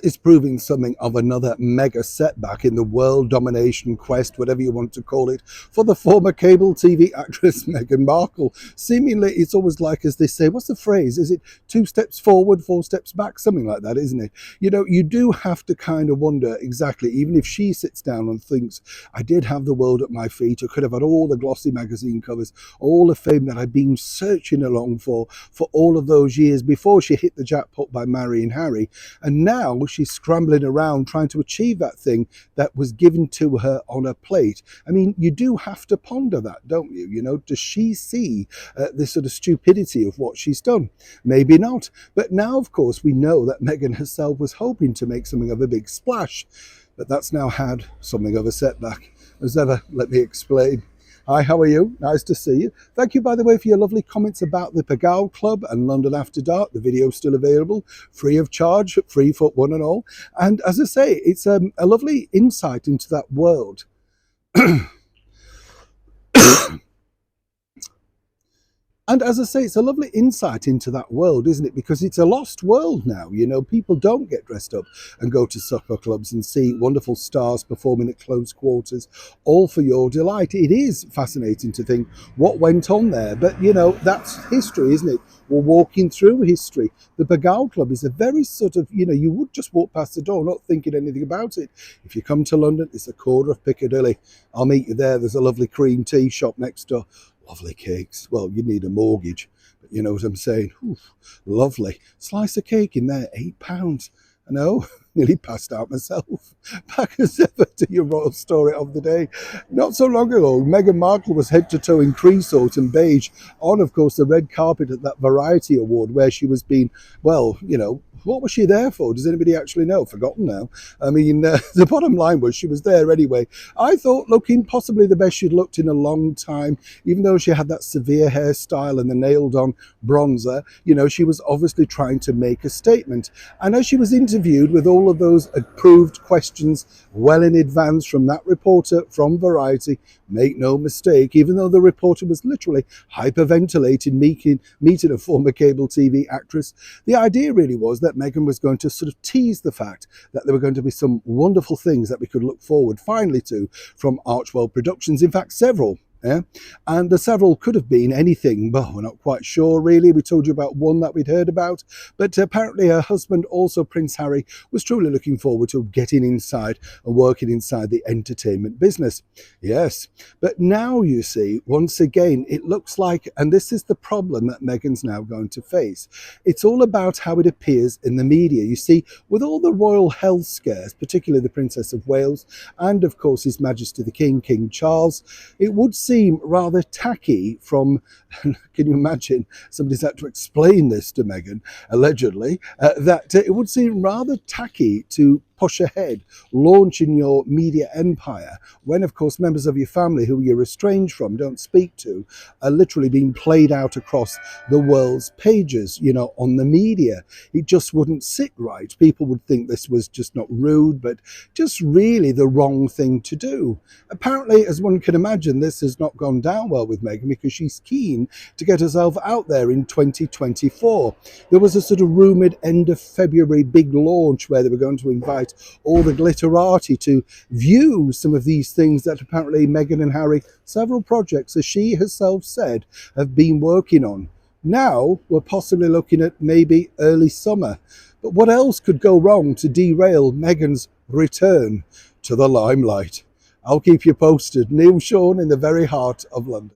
Is proving something of another mega setback in the world domination quest, whatever you want to call it, for the former cable TV actress Meghan Markle. Seemingly, it's always like, as they say, what's the phrase? Is it 2 steps forward, 4 steps back? Something like that, isn't it? You know, you do have to kind of wonder exactly, even if she sits down and thinks, I did have the world at my feet, I could have had all the glossy magazine covers, all the fame that I'd been searching along for all of those years before she hit the jackpot by marrying Harry. And now she's scrambling around trying to achieve that thing that was given to her on a plate. I mean, you do have to ponder that, don't you? You know, does she see this sort of stupidity of what she's done? Maybe not. But now, of course, we know that Meghan herself was hoping to make something of a big splash. But that's now had something of a setback. As ever, let me explain. Hi, how are you? Nice to see you. Thank you, by the way, for your lovely comments about the Pagao Club and London After Dark. The video's still available, free of charge, free for one and all. And as I say, it's a lovely insight into that world. And as I say, it's a lovely insight into that world, isn't it? Because it's a lost world now. You know, people don't get dressed up and go to supper clubs and see wonderful stars performing at close quarters, all for your delight. It is fascinating to think what went on there. But, you know, that's history, isn't it? We're walking through history. The Pagao Club is a very sort of, you know, you would just walk past the door not thinking anything about it. If you come to London, it's a corner of Piccadilly. I'll meet you there. There's a lovely cream tea shop next door. Lovely cakes. Well, you need a mortgage, but you know what I'm saying. Oof, lovely. Slice of cake in there, £8. I know, nearly passed out myself. Back as ever to your royal story of the day. Not so long ago, Meghan Markle was head to toe in creosote and beige on, of course, the red carpet at that Variety Award where she was being, well, you know, what was she there for? Does anybody actually know? Forgotten now. I mean, the bottom line was she was there anyway. I thought looking possibly the best she'd looked in a long time, even though she had that severe hairstyle and the nailed-on bronzer. You know, she was obviously trying to make a statement. And as she was interviewed with all of those approved questions well in advance from that reporter from Variety, make no mistake, even though the reporter was literally hyperventilating, meeting a former cable TV actress, the idea really was that Meghan was going to sort of tease the fact that there were going to be some wonderful things that we could look forward finally to from Archwell Productions. In fact, several. Yeah? And the several could have been anything, but we're not quite sure really. We told you about one that we'd heard about, but apparently her husband, also Prince Harry, was truly looking forward to getting inside and working inside the entertainment business. Yes, but now you see, once again, it looks like, and this is the problem that Meghan's now going to face, it's all about how it appears in the media. You see, with all the royal health scares, particularly the Princess of Wales, and of course His Majesty the King Charles, it would seem rather tacky from, can you imagine, somebody's had to explain this to Meghan, allegedly, that it would seem rather tacky to push ahead, launching your media empire, when of course members of your family who you're estranged from, don't speak to, are literally being played out across the world's pages, you know, on the media. It just wouldn't sit right. People would think this was just not rude, but just really the wrong thing to do. Apparently, as one can imagine, this has not gone down well with Meghan because she's keen to get herself out there in 2024. There was a sort of rumoured end of February big launch where they were going to invite all the glitterati to view some of these things that apparently Meghan and Harry, several projects, as she herself said, have been working on. Now we're possibly looking at maybe early summer. But what else could go wrong to derail Meghan's return to the limelight? I'll keep you posted. Neil Sean in the very heart of London.